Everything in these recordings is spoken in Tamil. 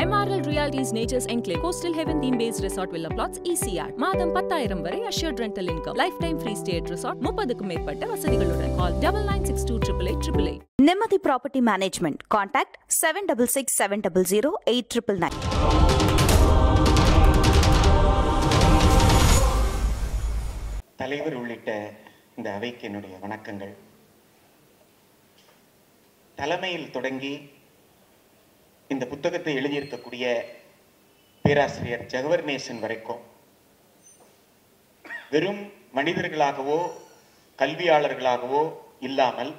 Emerald Realty's Nature's Enclave Coastal Heaven theme-based resort villa plots ECR. மாதம் 10,000 வரை assured rental income. Lifetime free stay at resort. 30க்கும் மேற்பட்ட வசதிகளுடன். Call 9962888888. Nemathi Property Management. Contact 7667008999. தலைவர் உள்ளிட்ட இந்த அவைக்கு என்னுடைய வணக்கங்கள். தலைமையில் தொடங்கி இந்த புத்தகத்தை எழுதியிருக்கக்கூடிய பேராசிரியர் ஜகவர்நேசன் வரைக்கும் வெறும் மனிதர்களாகவோ கல்வியாளர்களாகவோ இல்லாமல்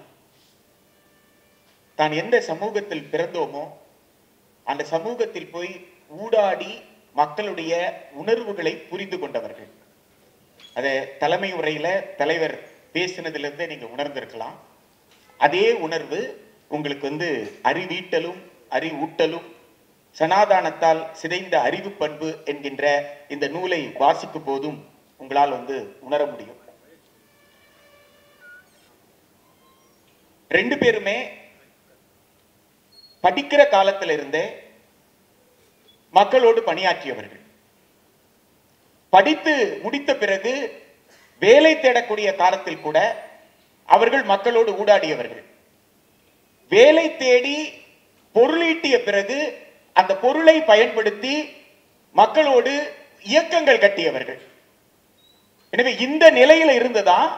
தான் எந்த சமூகத்தில் பிறந்தோமோ அந்த சமூகத்தில் போய் ஊடாடி மக்களுடைய உணர்வுகளை புரிந்து கொண்டவர்கள். அதை தலைமை உரையில தலைவர் பேசினதிலிருந்தே நீங்க உணர்ந்திருக்கலாம். அதே உணர்வு உங்களுக்கு அறிவீட்டலும் அறிவூட்டலும் சனாதானத்தால் சிதைந்த அறிவு பண்பு என்கின்ற இந்த நூலை வாசிக்கும் போதும் உங்களால் உணர முடியும். ரெண்டு பேருமே படிக்கிற காலத்திலிருந்தே மக்களோடு பணியாற்றியவர்கள். படித்து முடித்த பிறகு வேலை தேடக்கூடிய காலத்தில் கூட அவர்கள் மக்களோடு ஊடாடியவர்கள். வேலை தேடி பொருளீட்டிய பிறகு அந்த பொருளை பயன்படுத்தி மக்களோடு இயக்கங்கள் கட்டியவர்கள். எனவே இந்த நிலையில இருந்துதான்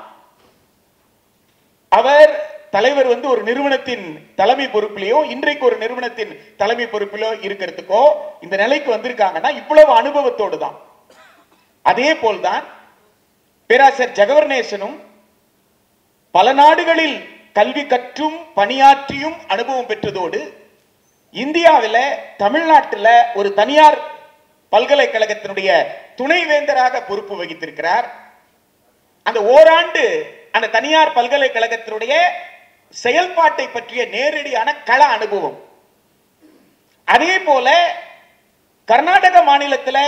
அவர் தலைவர் ஒரு நிறுவனத்தின் தலைமை பொறுப்பிலேயோ இன்றைக்கு ஒரு நிறுவனத்தின் தலைமை பொறுப்பிலோ இருக்கிறதுக்கோ இந்த நிலைக்கு வந்திருக்காங்கன்னா இவ்வளவு அனுபவத்தோடு தான். அதே போல்தான் பேராசிரியர் ஜகவர்நேசனும் பல நாடுகளில் கல்வி கற்றும் பணியாற்றியும் அனுபவம் பெற்றதோடு இந்தியாவில் தமிழ்நாட்டில் ஒரு தனியார் பல்கலைக்கழகத்தினுடைய துணைவேந்தராக பொறுப்பு வகித்திருக்கிறார். அந்த ஓராண்டு அந்த தனியார் பல்கலைக்கழகத்தினுடைய செயல்பாட்டை பற்றிய நேரடியான கள அனுபவம். அதே போல கர்நாடக மாநிலத்தில்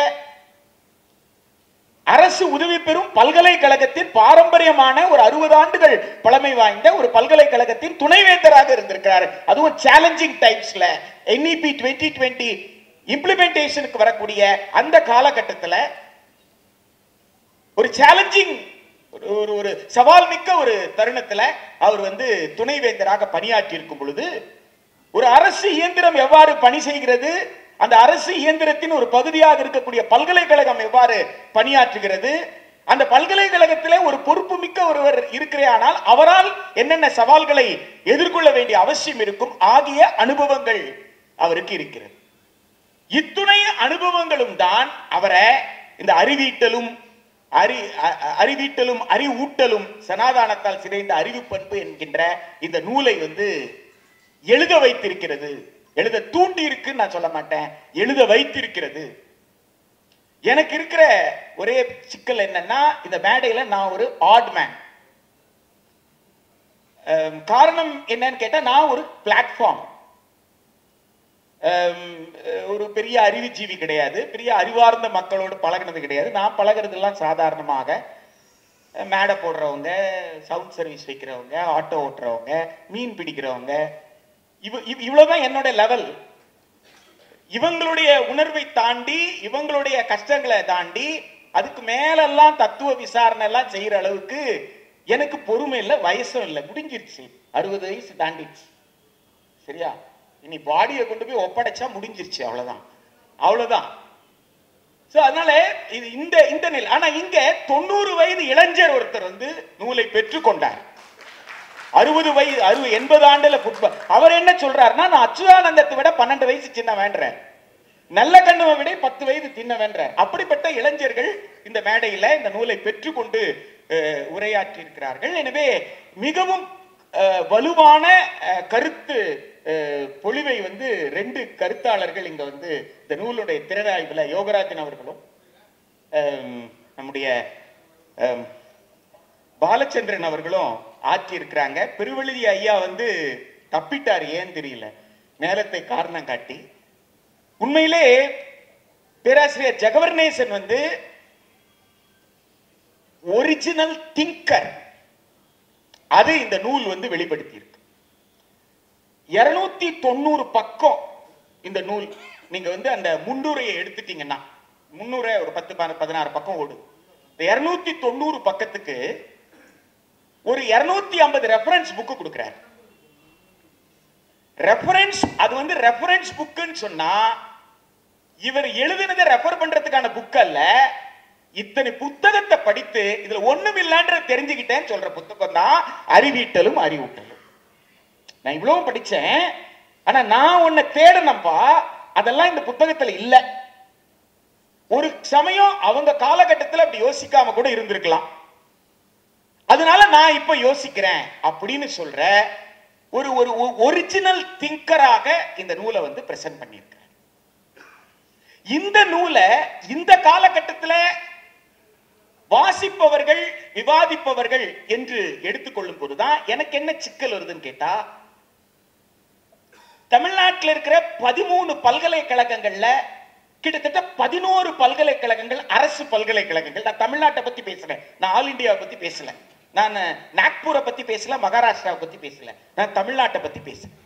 அரசு உதவி பெறும் பல்கலைக்கழகத்தின் பாரம்பரியமான ஒரு 60 ஆண்டுகள் பழமை வாய்ந்த ஒரு பல்கலைக்கழகத்தின் துணைவேந்தராக இருந்திருக்கிறார். அதுவும் சேலஞ்சிங் டைம்ஸ்ல NEP 2020 இம்ப்ளிமெண்டேஷனுக்கு வரக்கூடிய அந்த காலகட்டத்தில் ஒரு சேலஞ்சிங் ஒரு சவால் மிக்க ஒரு தருணத்தில் அவர் துணைவேந்தராக பணியாற்றி இருக்கும் பொழுது ஒரு அரசு இயந்திரம் எவ்வாறு பணி செய்கிறது, அந்த அரசு இயந்திரத்தின் ஒரு பகுதியாக இருக்கக்கூடிய பல்கலைக்கழகம் எவ்வாறு பணியாற்றுகிறது, அந்த பல்கலைக்கழகத்திலே ஒரு பொறுப்பு மிக்க ஒருவர் இருக்கிறானால் அவரால் என்னென்ன சவால்களை எதிர்கொள்ள வேண்டிய அவசியம் இருக்கும் ஆகிய அனுபவங்கள் அவருக்கு இருக்கிறது. இத்துணை அனுபவங்களும் தான் அவரை இந்த அறிவீட்டலும் அறிவூட்டலும் சனாதானத்தால் சிதைந்த அறிவு பண்பு என்கின்ற இந்த நூலை எழுத வைத்திருக்கிறது. எழுத தூண்டி இருக்குன்னு நான் சொல்ல மாட்டேன், எழுத வைத்திருக்கிறது. எனக்கு இருக்கிற ஒரே சிக்கல் என்னன்னா இந்த மேடையில நான் ஒரு ஆட் மேன். காரணம் என்னன்னு கேட்டா நான் ஒரு பிளாட்ஃபார்ம். ஒரு பெரிய அறிவுஜீவி கிடையாது, பெரிய அறிவார்ந்த மக்களோடு பழகினது கிடையாது. நான் பழகிறதுலாம் சாதாரணமாக மேடை போடுறவங்க, சவுண்ட் சர்வீஸ் வைக்கிறவங்க, ஆட்டோ ஓட்டுறவங்க, மீன் பிடிக்கிறவங்க, இவ்வளவுதான் என்னோட லெவல். இவங்களுடைய உணர்வை தாண்டி இவங்களுடைய கஷ்டங்களை தாண்டி அதுக்கு மேலெல்லாம் தத்துவ விசாரணை எல்லாம் செய்யற அளவுக்கு எனக்கு பொறுமை இல்லை, வயசும் இல்லை, முடிஞ்சிருச்சு. 60 வயசு தாண்டிடுச்சு. சரியா? இனி பாடியை கொண்டு போய் ஒப்படைச்சா முடிஞ்சிருச்சு, அவ்வளவுதான். அதனால இது இந்த நிலை. ஆனா இங்க 90 வயது இளைஞர் ஒருத்தர் நூலை பெற்றுக்கொண்டார். 60 வயது 80 ஆண்டுல அவர் என்ன சொல்றாருன்னா, நான் அச்சுதானந்தத்தை விட 12 வயசு சின்ன வேண்டேன், நல்ல கண்ணுவை விட 10 வயது சின்ன வேண்டேன். அப்படிப்பட்ட இளைஞர்கள் இந்த மேடையில இந்த நூலை பெற்றுக்கொண்டு உரையாற்றி இருக்கிறார்கள். எனவே மிகவும் வலுவான கருத்து பொழிவை 2 கருத்தாளர்கள் இங்க இந்த நூலுடைய திறனாய்வுல யோகராஜன் அவர்களும் நம்முடைய பாலச்சந்திரன் அவர்களும் ஆற்றி இருக்கிறாங்க. பெருவெழுதி ஐயா தப்பிட்டார், ஏன் தெரியல, நேரத்தை காரணம் காட்டி. உண்மையிலே பேராசிரியர் ஜகவர்நேசன் ஒரிஜினல் திங்கர். அது இந்த நூல் வெளிப்படுத்தி இருக்கு. 290 பக்கம் இந்த நூல் நீங்க வந்து அந்த முன்னுரையை எடுத்துட்டீங்கன்னா முன்னுரை ஒரு 10-16 பக்கம் ஓடும். 290 பக்கத்துக்கு ஒரு 250 ரெஃபரன்ஸ் புக் கொடுக்கிறார். ரெஃபரன்ஸ் அது வந்து ரெஃபரன்ஸ் புக்னு சொன்னா இவர் எழுதினதை ரெஃபர் பண்றதுக்கான புக் அல்ல. இத்தனை புத்தகத்தை படித்து இதுல ஒண்ணும் இல்லைன்ற தெரிஞ்சுக்கிட்டேன்னு சொல்ற புத்தகம் தான் அறிவீட்டலும் அறிவூட்டலும். நான் இவ்வளவு படிச்சேன், ஆனா நான் உன்னை தேடனப்பா, அதெல்லாம் இந்த புத்தகத்துல இல்ல. ஒரு சமயம் அவங்க காலகட்டத்தில் அப்படி யோசிக்காம கூட இருந்திருக்கலாம். அதனால நான் இப்ப யோசிக்கிறேன் அப்படின்னு சொல்ற ஒரு ஒரு ஒரிஜினல் திங்கராக இந்த நூலை வந்து பிரசன்ட் பண்ணியிருக்கிறேன். இந்த நூலை இந்த காலகட்டத்தில் வாசிப்பவர்கள் விவாதிப்பவர்கள் என்று எடுத்துக்கொள்ளும் போதுதான் எனக்கு என்ன சிக்கல் வருதுன்னு கேட்டா, தமிழ்நாட்டில் இருக்கிற 13 பல்கலைக்கழகங்கள்ல கிட்டத்தட்ட 11 பல்கலைக்கழகங்கள் அரசு பல்கலைக்கழகங்கள். நான் தமிழ்நாட்டை பத்தி பேசுறேன், நான் ஆல் இந்தியாவை பத்தி பேசல, நான் நாக்பூரை பத்தி பேசல, மகாராஷ்டிராவை பத்தி பேசல, நான் தமிழ்நாட்டை பத்தி பேசுறேன்.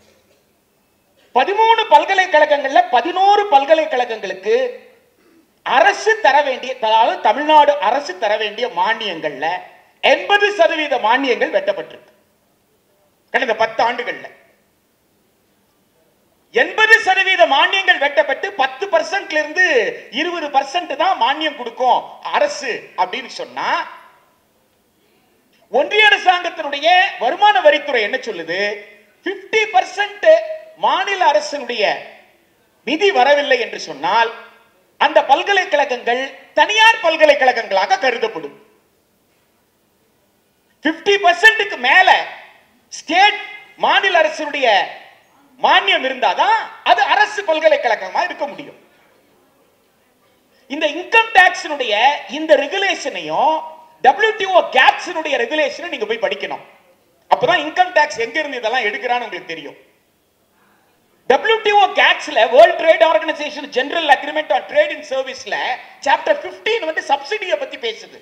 13 பல்கலைக்கழகங்கள்ல 11 பல்கலைக்கழகங்களுக்கு அரசு தர வேண்டிய, அதாவது தமிழ்நாடு அரசு தர வேண்டிய மானியங்கள்ல 80% மானியங்கள் வெட்டப்பட்டிருக்கு கடந்த 10 ஆண்டுகள்ல. 80% மானியங்கள் வெட்டப்பட்டு 10% இருந்து 20% தான் மானியம் கொடுக்கும் அரசு அப்படின்னு சொன்னா, ஒன்றிய அரசாங்கத்தினுடைய வருமான வரித்துறை என்ன சொல்லுது? 50% மாநில அரசினுடைய நிதி வரவில்லை என்று சொன்னால் அந்த பல்கலைக்கழகங்கள் தனியார் பல்கலைக்கழகங்களாக கருதப்படும். 50%க்கு மேல ஸ்டேட் மாநில அரசுடைய மானியம் இருந்தாதான் அது அரசு பல்கலைக்கழகமா இருக்க முடியும். இந்த இன்கம் டாக்ஸினுடைய இந்த ரெகுலேஷனையும் WTO கேட்ஸினுடைய ரெகுலேஷனை நீங்க போய் படிக்கணும். அப்பதான் இன்கம் டாக்ஸ் எங்க இருந்து இதெல்லாம் எடுக்கிறான்னு உங்களுக்கு தெரியும். WTO கேட்ஸ்ல World Trade Organization general agreement on trade and சர்வீஸ்ல சாப்டர் 15 வந்து சப்சிடியை பத்தி பேசுது.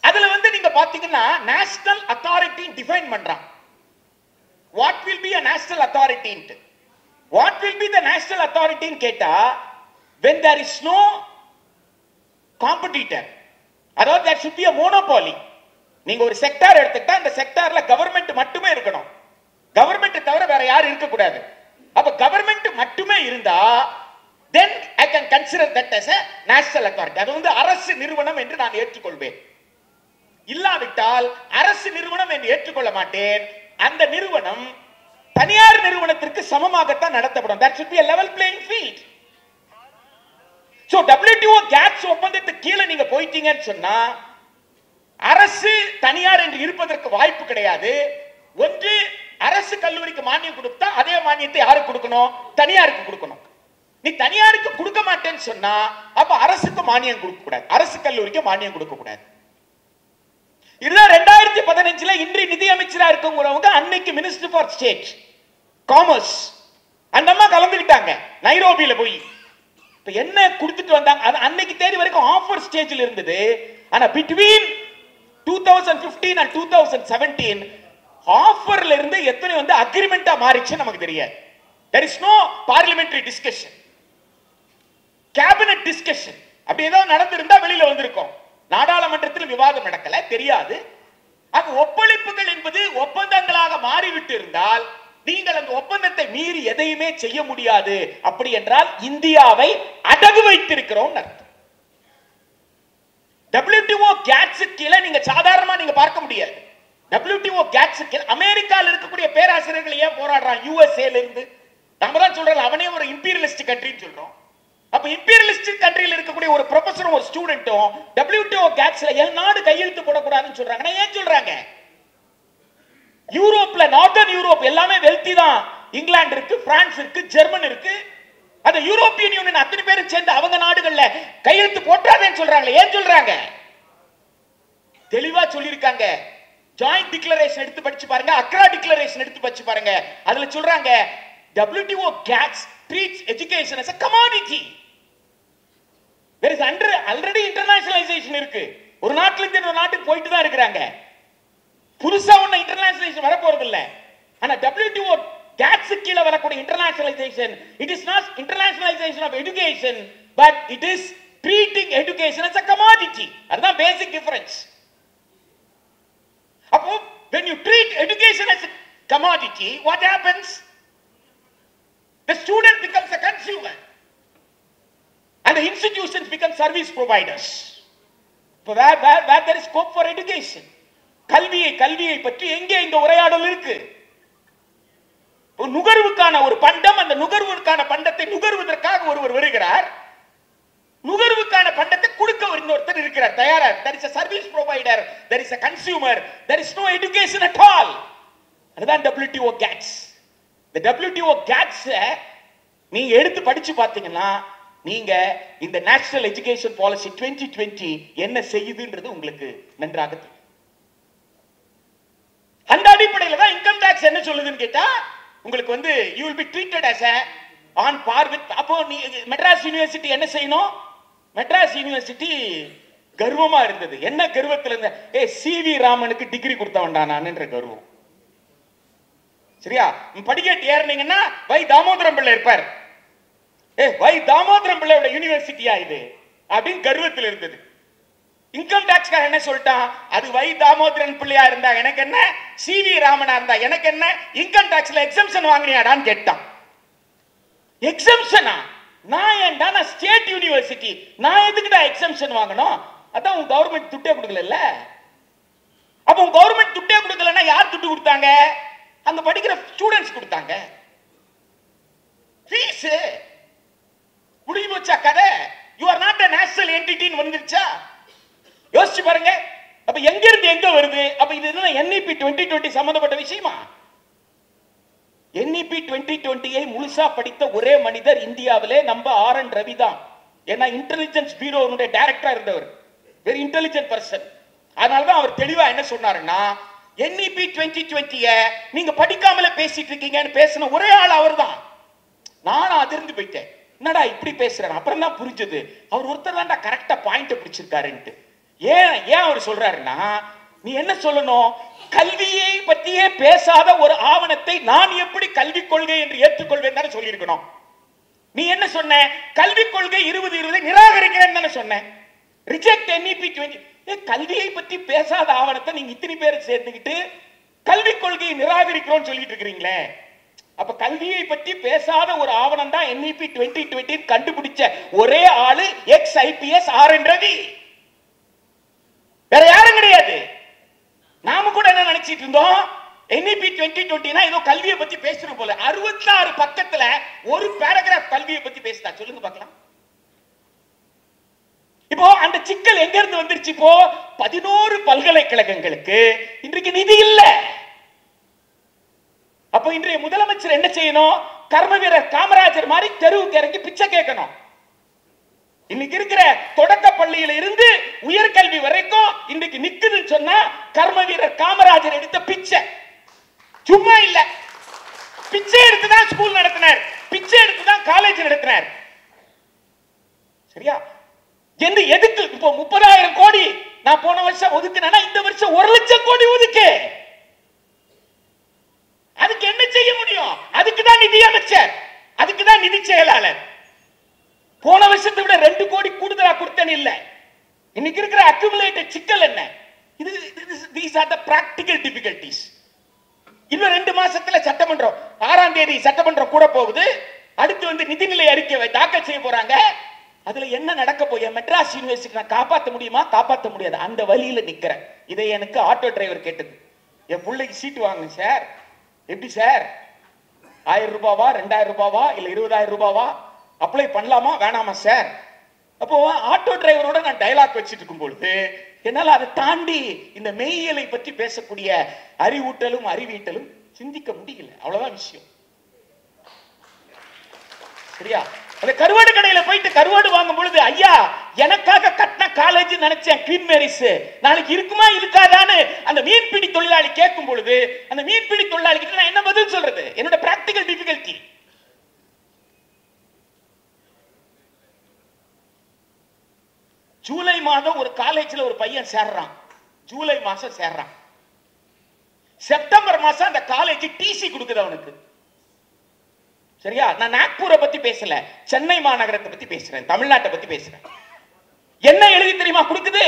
அதுல வந்து நீங்க பாத்தீங்கன்னா நேஷனல் அத்தாரிட்டி டிஃபைன் பண்றான். What will be a national authority? What will be the national authority in கேட்டா, when there is no competitor, அதாவது there should be a monopoly. நீங்க ஒரு செக்டார் எடுத்துக்கிட்டா அந்த செக்டார்ல கவர்மெண்ட் மட்டுமே இருக்கணும், கவர்மெண்ட் தவிர வேற யாரும் இருக்க கூடாது. அப்ப கவர்மெண்ட் மட்டுமே இருந்தா then I can consider that as a national authority. அது வந்து அரசு நிறுவனம் என்று நான் ஏற்றுக்கொள்வேன். இல்லாவிட்டால் அரசு நிறுவனம் என்று ஏற்றுக்கொள்ள மாட்டேன். அந்த நிறுவனம் தனியார் நிறுவனத்திற்கு சமமாகத்தான் நடத்தப்படும். That should be a level playing field. So WTO GATS ஒப்பந்தத்துக்கு கீழே நீங்க போயிட்டீங்கன்னு சொன்னா அரசு தனியார் என்று இருப்பதற்கு வாய்ப்பு கிடையாது. ஒன்று அரசு கல்லூரிக்கு மானியம் கொடுத்தா அதே மானியத்தை யாருக்கு கொடுக்கணும்? தனியாருக்கு கொடுக்கணும். நீ தனியாருக்கு கொடுக்க மாட்டேன்னு சொன்னா அப்ப அரசுக்கு மானியம் கொடுக்க கூடாது, அரசு கல்லூரிக்கு மானியம் கொடுக்க கூடாது. இதுதான் 2015 இன்றைய நிதி அமைச்சரா இருக்கவங்க அன்னைக்கு மினிஸ்டர் ஃபார் ஸ்டேட் காமர்ஸ் அந்த அம்மா கலந்துக்கிட்டாங்க நைரோபியில போய். இப்ப என்ன கொடுத்துட்டு வந்தாங்க? அது அன்னைக்கு தேதி வரைக்கும் ஆஃபர் ஸ்டேஜில் இருந்தது. ஆனா பிட்வீன் 2015 and 2017 ஆஃபர்ல இருந்து எத்தனை வந்து அக்ரிமெண்டா மாறிச்சு நமக்கு தெரியாது. there is no parliamentary discussion, cabinet discussion. அப்படி ஏதாவது நடந்திருந்தா வெளியில வந்திருக்கும். நாடாளுமன்றத்தில் விவாதம் நடக்கல, தெரியாது. அது ஒப்பளிப்புகள் என்பது ஒப்பந்தங்களாக மாறிவிட்டு இருந்தால் நீங்கள் அந்த ஒப்பந்தத்தை மீறி எதையுமே செய்ய முடியாது. அப்படி என்றால் இந்தியாவை அடகு வைத்திருக்கிறோம் அர்த்தம். WTO GATS கீழே நீங்க சாதாரணமா நீங்க பார்க்க முடியாது. WTO GATS கீழே அமெரிக்காவில் இருக்கக்கூடிய பேராசிரியர்கள் ஏன் போராடுறான்? USA இருந்து நம்ம தான் சொல்றோம் அவனே ஒரு இம்பீரியலிஸ்ட் கண்ட்ரின்னு சொல்றோம். அப்ப இம்பீரியலிஸ்ட் கண்ட்ரியில் இருக்கக்கூடிய ஒரு ப்ரொஃபஸரும் ஒரு ஸ்டூடெண்ட்டும் WTO GATSல என் நாடு கையெழுத்து போடக்கூடாதுன்னு சொல்றாங்க. ஏன் சொல்றாங்க? யூரோப்ல நார்தர்ன் யூரோப் எல்லாமே வெல்தி தான். இங்கிலாந்து இருக்கு, பிரான்ஸ் இருக்கு, ஜெர்மன் இருக்கு. அந்த யூரோப்பியன் யூனியன் அத்தனை பேரும் சேர்ந்து அவங்க நாடுகள்ல கையெழுத்து போட்டாதேன்னு சொல்றாங்க. ஏன் சொல்றாங்க? தெளிவா சொல்லியிருக்காங்க. ஜாயிண்ட் டிக்ளரேஷன் எடுத்து படிச்சு பாருங்க, அக்ரா டிக்ளரேஷன் எடுத்து படிச்சு பாருங்க. அதுல சொல்றாங்க WTO GATS treats education as a commodity. There is already internationalization இருக்கு. ஒரு நாட்டுல இருந்து இன்னொரு நாட்டுக்கு போயிட்டு தான் இருக்காங்க. புதுசா ஒண்ணு இன்டர்நேஷனலைசேஷன் வர போறது இல்ல. ஆனா WTO கேட்ஸ் கீழ வரக்கூடிய internationalisation, it is not internationalization of education, but it is treating education as a commodity. அதுதான் basic difference. அப்போ when you treat education as a commodity, what happens? The student becomes a consumer and the institutions become service providers. So where there is scope for education. கல்வியை பற்றி எங்கே இந்த உரையாடல் இருக்கு? நுகர்வுக்கான ஒரு பண்டம், அந்த நுகர்வுக்கான பண்டத்தை நுகர்வதற்காக ஒருவர் வருகிறார், நுகர்வுக்கான பண்டத்தை கொடுக்க இன்னொருத்தர் இருக்கிறார் தயாரா. there is a service provider, there is a consumer, there is no education at all. அதுதான் WTO GATS. the WTO GATS நீங்க எடுத்து படிச்சு பாத்தீங்கன்னா நீங்க இந்த நேஷனல் எஜுகேஷன் பாலிசி 2020 என்ன செய்யுதுன்றது உங்களுக்கு நன்றாக தெரியும். அந்த அடிப்படையில் தான் இன்கம் டாக்ஸ் என்ன சொல்லுதுன்னு கேட்டா உங்களுக்கு வந்து you will be treated as a on par with. அப்போ மெட்ராஸ் யூனிவர்சிட்டி என்ன செய்யணும்? மெட்ராஸ் யூனிவர்சிட்டி கர்வமா இருந்தது. என்ன கர்வத்தில் இருந்த? சிவி ராமனுக்கு டிகிரி கொடுத்தவன்டா நான்ன்ற கர்வம். சரியா? படிக்கட்டு ஏறினீங்கன்னா வை தாமோதரம் பிள்ளை இருப்பார். வை தாமோதரம் பிள்ளையோட யூனிவர்சிட்டியா இது அப்படின்னு கர்வத்தில் இருந்தது. இன்கம் டாக்ஸ்கார என்ன சொல்லிட்டான்? அது வை தாமோதரன் பிள்ளையா இருந்தா எனக்கு என்ன, சிவி ராமனா இருந்தா எனக்கு என்ன, இன்கம் டாக்ஸ்ல எக்ஸம்ஷன் வாங்கினியாடான்னு கேட்டான். எக்ஸம்ஷனா? நான் ஏன்டா, நான் ஸ்டேட் யூனிவர்சிட்டி, நான் எதுக்குடா எக்ஸம்ஷன் வாங்கணும்? அதான் உங்க கவர்மெண்ட் துட்டே கொடுக்கல. அப்ப உங்க கவர்மெண்ட் துட்டே கொடுக்கலன்னா யார் துட்டு கொடுத்தாங்க? அங்க படிக்கிற ஸ்டூடெண்ட்ஸ் கொடுத்தாங்க. ஃபீஸ் முடிஞ்சு போச்சா கதை? You are not a national entity ன்னு வந்துருச்சா? யோசிச்சு பாருங்க. அப்ப எங்க இருந்து எங்க வருது? அப்ப இது NEP 2020 சம்பந்தப்பட்ட விஷயமா? NEP 2020 முழுசா படித்த ஒரே மனிதர் இந்தியாவிலே நம்ம RN ரவி தான். ஏன்னா இன்டெலிஜென்ஸ் பியூரோனுடைய டைரக்டரா இருந்தவர், வெரி இன்டெலிஜென்ட் பர்சன். அதனாலதான் அவர் தெளிவா என்ன சொன்னாருன்னா, NEP 2020 நீங்க படிக்காமலே பேசிட்டு இருக்கீங்கன்னு பேசின ஒரே ஆள் அவர் தான். நானும் அதிர்ந்து போயிட்டேன், என்னடா இப்படி பேசுறேன். அப்புறம் தான் புரிஞ்சது அவர் ஒருத்தர் தான்டா கரெக்டா பாயிண்ட் பிடிச்சிருக்காருன்ட்டு. ஏன் அவர் சொல்றாருன்னா, நீ என்ன சொல்லணும்? கல்வியை பற்றியே பேசாத ஒரு ஆவணத்தை நான் எப்படி கல்விக் கொள்கை என்று ஏற்றுக்கொள்வேன் தானே சொல்லியிருக்கணும். நீ என்ன சொன்ன? கல்விக் கொள்கை 2020 நிராகரிக்கிறேன்னு சொன்ன. Reject NEP 20. கல்வியை பற்றி பேசாத ஆவணத்தை நீங்க இத்தனை பேர் சேர்த்துக்கிட்டு கல்விக் கொள்கையை நிராகரிக்கிறோம் சொல்லிட்டு இருக்கிறீங்களே. அப்ப கல்வியை பற்றி பேசாத ஒரு ஆவணம் தான் NEP 2020 கண்டுபிடிச்ச ஒரே ஆளு ex-IPS RN ரவி, வேற யாரும் கிடையாது. நாம கூட என்ன நினைச்சிட்டு இருந்தோம், NEP 2020 ஏதோ கல்வியை பத்தி பேசுறோம் போல. 66 பக்கத்துல ஒரு பேராகிராஃப் கல்வியை பத்தி பேசுதா? சொல்லுங்க பார்க்கலாம். இப்போ அந்த சிக்கல் எங்க இருந்து வந்துருச்சு? இப்போ 11 பல்கலைக்கழகங்களுக்கு இன்றைக்கு நிதி இல்ல. அப்போ இன்றைய முதலமைச்சர் என்ன செய்யணும்? கர்ம வீரர் காமராஜர் மாதிரி தெருவுக்கு இறங்கி பிச்சை கேட்கணும். இன்னைக்கு இருக்கிற தொடக்க பள்ளியில இருந்து உயர்கல்வி வரைக்கும் இன்னைக்கு நிக்குதுன்னு சொன்னா கர்ம வீரர் காமராஜர் எடுத்த பிச்சை. சும்மா இல்ல, பிச்சை எடுத்துதான் ஸ்கூல் நடத்தினார், பிச்சை எடுத்துதான் காலேஜ் நடத்தினார். சரியா? எதுக்கு இப்போ 30,000 கோடி நான் போன வருஷம் ஒதுக்கினா இந்த வருஷம் 1 லட்சம் கோடி ஒதுக்கு. அதுக்கு என்ன செய்ய முடியும்? அதுக்கு தான் நிதி அமைச்சர், அதுக்கு தான் நிதி செயலாளர். போன வருஷத்தை விட 2 கோடி கூடுதலா கொடுத்தேன் இல்ல. இன்னைக்கு இருக்கிற அக்யூமுலேட்டட் சிக்கல் என்ன? these are the practical difficulties. இன்னும் 2 மாசத்துல சட்டமன்றம் 6ஆம் தேதி சட்டமன்றம் கூட போகுது. அடுத்து நிதிநிலை அறிக்கை தாக்கல் செய்ய போறாங்க. அதுல என்ன நடக்க போய் மெட்ராஸ் யூனிவர்சிட்டி நான் காப்பாற்ற முடியுமா? காப்பாற்ற முடியாது. அந்த வழியில நிக்கிறேன். இதை எனக்கு ஆட்டோ டிரைவர் கேட்டது. என் பிள்ளைக்கு சீட்டு வாங்க சார், எப்படி சார்? 1000 ரூபாவா, 2000 ரூபாவா, இல்ல 20,000 ரூபாவா? அப்ளை பண்ணலாமா வேணாமா சார்? அப்போ ஆட்டோ டிரைவரோட நான் டயலாக் வச்சிட்டு இருக்கும் பொழுது என்னால் அதை தாண்டி இந்த மெய்யியலை பற்றி பேசக்கூடிய அறிவூட்டலும் அறிவீட்டலும் சிந்திக்க முடியல. அவ்வளவுதான் விஷயம். சரியா? அந்த கருவாடு கடையில போயிட்டு கருவாடு வாங்கும் பொழுது, ஐயா எனக்காக கட்டின காலேஜ் நினைச்சேன் குவீன் மேரிஸ், நாளைக்கு இருக்குமா இருக்காதான்னு அந்த மீன்பிடி தொழிலாளி கேட்கும் பொழுது அந்த மீன்பிடி தொழிலாளி கிட்ட நான் என்ன பதில் சொல்றது? என்னோட பிராக்டிகல் டிஃபிகல்ட்டி. ஜூலை மாதம் ஒரு காலேஜ்ல ஒரு பையன் சேர்றான். ஜூலை மாசம் சேர்றான். செப்டம்பர் மாசம் அந்த காலேஜ் டிசி கொடுக்குது அவனுக்கு. சரியா? நான் நாக்பூரை பத்தி பேசல, சென்னை மாநகரத்தை பத்தி பேசுறேன், தமிழ்நாட்டை பத்தி பேசுறேன். என்ன எழுதி தெரியுமா கொடுக்குது?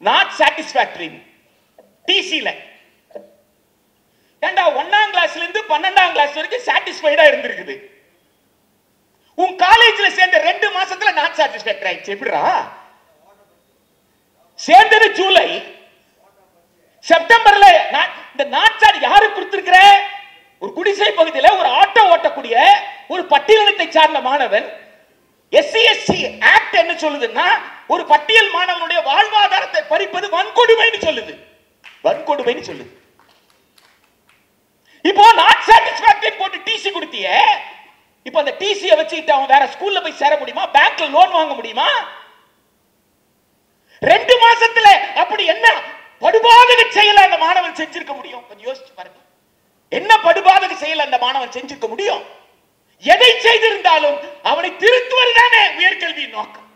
Not satisfactory டிசில. ஏண்டா 1ஆம் கிளாஸ்ல இருந்து 12ஆம் கிளாஸ் வரைக்கும் சாட்டிஸ்ஃபைடா இருந்திருக்குது. உன் காலேஜ்ல சேர்ந்த 2 மாசத்துல நாட் சாட்டிஸ்பாக்டரி ஆயிடுச்சு. எப்படிடா? சேர்ந்தது ஜூலை, செப்டம்பர்ல இந்த நாட் சாட் யாரு கொடுத்திருக்கிற? ஒரு குடிசை பகுதியில் ஒரு ஆட்டோ ஓட்டக்கூடிய ஒரு பட்டியலினத்தை சார்ந்த மாணவன். SC/ST ஆக்ட் என்ன சொல்லுதுன்னா, ஒரு பட்டியல் மாணவனுடைய வாழ்வாதாரத்தை பறிப்பது வன்கொடுமைன்னு சொல்லுது. வன்கொடுமைன்னு சொல்லுது. இப்போ நாட் சாட்டிஸ்பாக்டரி போட்டு டிசி கொடுத்தியே, இப்போ அந்த டிசியை வச்சுக்கிட்டு அவன் வேற ஸ்கூல்ல போய் சேர முடியுமா? பேங்க்ல லோன் வாங்க முடியுமா? 2 மாசத்துல அப்படி என்ன படுபாதக செயலை அந்த மாணவன் செஞ்சிருக்க முடியும்? கொஞ்சம் யோசிச்சு பாருங்க. என்ன படுபாதக செயல் அந்த மாணவன் செஞ்சிருக்க முடியும்? எதை செய்திருந்தாலும் அவனை திருத்துவதுதானே உயர்கல்வியின் நோக்கம்.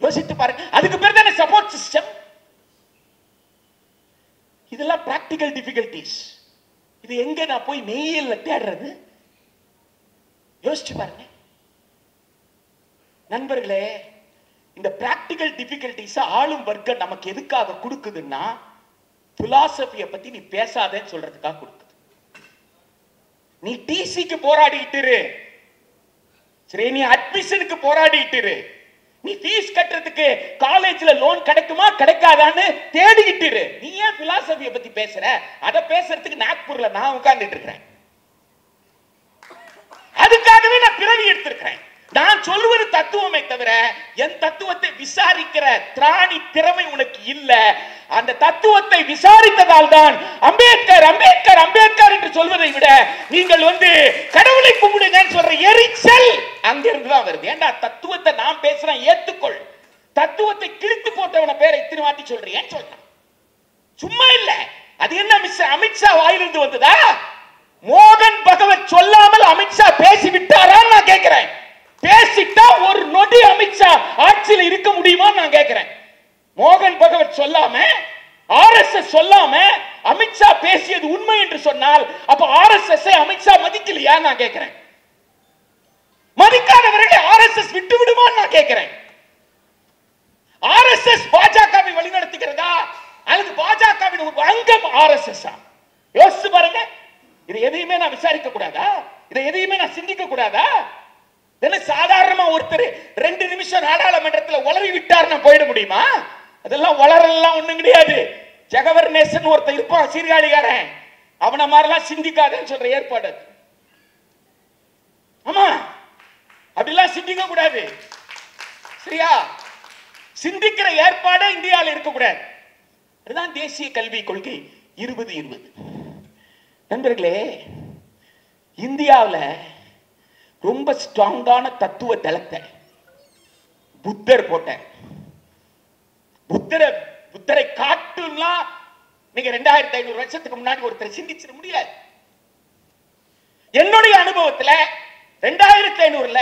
யோசித்து பாருங்க. அதுக்கு பேர் தானே சப்போர்ட் சிஸ்டம். இதெல்லாம் பிராக்டிகல் டிஃபிகல்டிஸ். இது எங்க நான் போய் மெயில்ல தேடுறது? யோசிச்சு பாருங்க நண்பர்களே. இந்த பிராக்டிகல் டிஃபிகல்டிஸ் ஆளும் வர்க்கம் நமக்கு எதுக்காக கொடுக்குதுன்னா, பிலாசபியை பத்தி நீ பேசாதேன்னு சொல்றதுக்காக கொடுக்குது. நீ டிசிக்கு போராடிட்டு இரு, சரி, நீ அட்மிஷனுக்கு போராடிட்டு இரு, நீ ஃபீஸ் கட்டுறதுக்கு காலேஜ்ல லோன் கிடைக்குமா கிடைக்காதான்னு தேடிக்கிட்டு இரு. நீ ஏன் பிலாசபியை பத்தி பேசுற? அதை பேசுறதுக்கு நாக்பூர்ல நான் உட்கார்ந்துட்டு இருக்கிறேன். அதுக்காகவே நான் பிறவி எடுத்திருக்கிறேன். நான் சொல்லுவது தத்துவமே தவிர என் தத்துவத்தை விசாரிக்கிற திராணி திறமை உனக்கு இல்ல. அந்த தத்துவத்தை விசாரித்ததால் தான் அம்பேத்கர் அம்பேத்கர் அம்பேத்கர் என்று சொல்வதை விட நீங்கள் கடவுளை கும்பிடுங்கன்னு சொல்ற எரிச்சல் அங்கிருந்து தான் வருது. ஏண்டா தத்துவத்தை நான் பேசுறேன், ஏத்துக்கொள். தத்துவத்தை கிழித்து போட்டவன பேரை இத்தனை வாட்டி சொல்றேன்னு சொல்றான். சும்மா இல்ல. அது என்ன மிஸ்டர் அமித்ஷா வாயிலிருந்து வந்ததா? மோகன் பகவத் சொல்லாமல் அமித்ஷா பேசி விட்டாரான்னு நான் கேட்கிறேன். பேசிட்டா ஒரு நொடி அமித்ஷா ஆட்சியில் இருக்க முடியுமா நான் கேட்கிறேன். மோகன் பகவத் சொல்லாம, RSS சொல்லாம அமித்ஷா பேசியது உண்மை என்று சொன்னால் அப்ப RSS அமித்ஷா மதிக்கலையா நான் கேட்கிறேன். மதிக்காதவர்களை RSS விட்டு விடுமான்னு நான் கேட்கிறேன். RSS பாஜகவை வழிநடத்துகிறதா அல்லது பாஜகவின் ஒரு அங்கம் RSS? யோசிச்சு பாருங்க. இதை எதையுமே நான் விசாரிக்க கூடாதா? இதை எதையுமே நான் சிந்திக்க கூடாதா? சாதாரணமா ஒருத்தர் 2 நிமிஷம் நாடாளுமன்றத்தில் உளறி விட்டார் போயிட முடியுமா? அதெல்லாம் வளரெல்லாம் ஒண்ணும் கிடையாது. ஜெகவர் நேசன் ஒருத்தர் இருப்பான், சீர்காழிகாரன். அவனை மாதிரிலாம் சிந்திக்காதன்னு சொல்ற ஏற்பாடு. ஆமா, அப்படிலாம் சிந்திக்க கூடாது. சரியா? சிந்திக்கிற ஏற்பாடு இந்தியாவில் இருக்கக்கூடாது. அதுதான் தேசிய கல்வி கொள்கை 2020. நண்பர்களே, இந்தியாவில் ரொம்ப ஸ்ட்ராங்கான தத்துவ தளத்தை புத்தர் போட்டார். புத்தரை காட்டுனா நீங்க 2500 வருஷத்துக்கு முன்னாடி ஒருத்தர் சிந்திச்சிட முடியாது. என்னுடைய அனுபவத்தில் 2500ல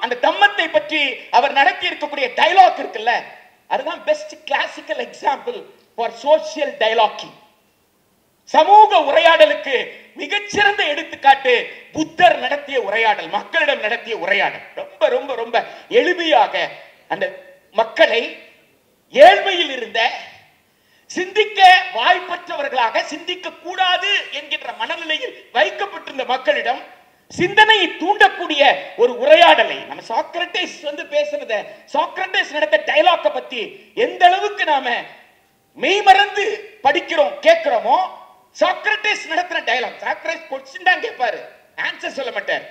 அந்த தம்மத்தை பற்றி அவர் நடத்தி இருக்கக்கூடிய டயலாக் இருக்குல்ல, அதுதான் best classical example for social dialoguing. சமூக உரையாடலுக்கு மிகச்சிறந்த எடுத்துக்காட்டு புத்தர் நடத்திய உரையாடல், மக்களிடம் நடத்திய உரையாடல். ரொம்ப ரொம்ப ரொம்ப எளிமையாக அந்த மக்களை ஏழ்மையில் இருந்த, சிந்திக்க வாய்ப்பற்றவர்களாக, சிந்திக்க கூடாது என்கின்ற மனநிலையில் வைக்கப்பட்டிருந்த மக்களிடம் சிந்தனையை தூண்டக்கூடிய ஒரு உரையாடலை நம்ம சாக்ரட்டிஸ் பேசுறத, சாக்ரட்டிஸ் நடத்த டயலாக்க பத்தி எந்த அளவுக்கு நாம மெய்மறந்து படிக்கிறோம் கேட்கிறோமோ, சாக்ரட்டிஸ் நடத்துற டயலாக், சாக்ரட்டிஸ் क्वेश्चन தான் கேட்பாரு, ஆன்சர் சொல்ல மாட்டார்.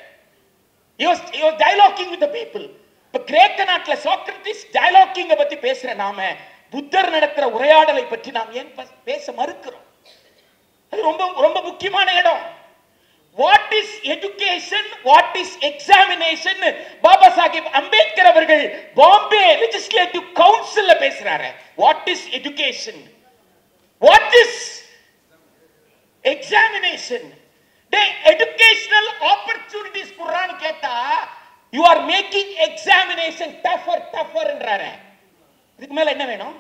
he was dialoguing with the people. இப்ப கிரேக்க நாட்டுல சாக்ரட்டிஸ் டயலாகிங் பத்தி பேசுற நாம புத்தர் நடத்துற உரையாடலை பற்றி நாம் ஏன் பேச மறுக்கிறோம்? அது ரொம்ப ரொம்ப முக்கியமான இடம். What is education, what is examination Baba Sahib Ambedkar அவர்கள் பாம்பே லெஜிஸ்லேட்டிவ் கவுன்சில்ல பேசுறாரு. What is education, what is examination, the educational opportunities குர்ஆன் கேட்டா you are making examination tougher என்றாரே. இதுக்கு மேல என்ன வேணும்?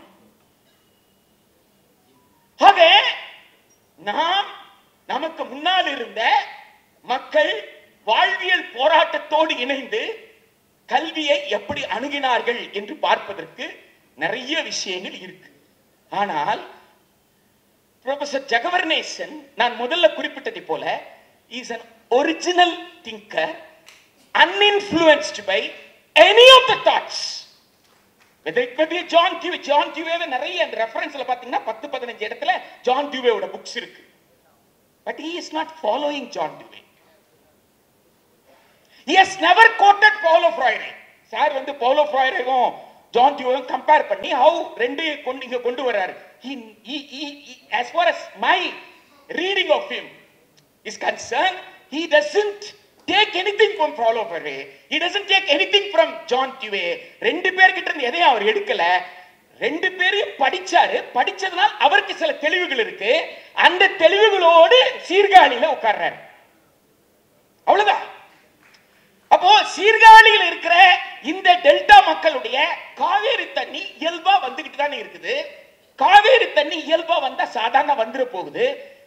ஆக நாம் நமக்கு முன்னால் இருந்த வாழ்வியல் போராட்டத்தோடு இணைந்து கல்வியை எப்படி அணுகினார்கள் என்று பார்ப்பதற்கு நிறைய விஷயங்கள் இருக்கு. ஆனால் ப்ரொஃபசர் ஜெகவர்னேசன் நான் முதல்ல குறிப்பிட்டதை போல is an original thinker uninfluenced by any of the thoughts. John Dewey நிறைய ரெஃபரன்ஸ்ல பாத்தீங்கன்னா 10-15 இடத்துல ஜான் டியூவேவோட புக்ஸ் இருக்கு. But he is not following John Dewey. He has never quoted Paulo Freire. Sir வந்து Paulo Freireவும் John Deweyவும் கம்பேர் பண்ணி how ரெண்டு கொண்டு வராரு. As far as my reading of him is concerned, he doesn't take anything from Paulo Freire. He doesn't take anything from John Dewey. ரெண்டு பேர்கிட்ட இருந்து எதையும் அவர் எடுக்கல. ரெண்டு பேரையும் படிச்சாரு. படிச்சதுனால அவருக்கு சில தெளிவுகள் இருக்கு. அந்த தெளிவுகளோடு சீர்காழியில உட்கார்றாரு. அவ்வளவுதான். அப்போ சீர்காழியில் இருக்கிற இந்த டெல்டா மக்களுடைய காவேரி தண்ணி இயல்பா வந்துகிட்டு தானே இருக்குது. காவேரி தண்ணி இயல்பா வந்தா சாதாரண வந்துட போகுது.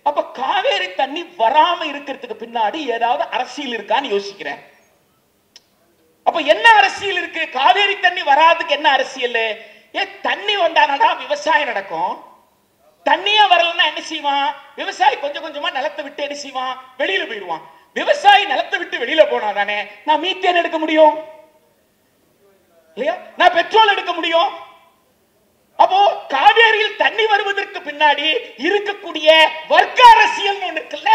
அப்ப காவேரி தண்ணி வராம இருக்கிறதுக்கு பின்னாடி ஏதாவது அரசியல் இருக்கான்னு யோசிக்கிறேன். அப்ப என்ன அரசியல் இருக்கு? காவேரி தண்ணி வராதுக்கு என்ன அரசியல்? தண்ணி வந்தானடா விவசாயம் நடக்கும். தண்ணியா வரலன்னா என்ன செய்வான்? விவசாயி கொஞ்சம் கொஞ்சமா நிலத்தை விட்டு என்ன செய்வான்? வெளியில போயிடுவான். விவசாயி நிலத்தை விட்டு வெளியில போனா தானே நான் மீத்தேன் எடுக்க முடியும், இல்லையா? நான் பெட்ரோல் எடுக்க முடியும். அப்போ காவேரியில் தண்ணி வருவதற்கு பின்னாடி இருக்கக்கூடிய வர்க்க அரசியல் ஒன்று இருக்குல்ல,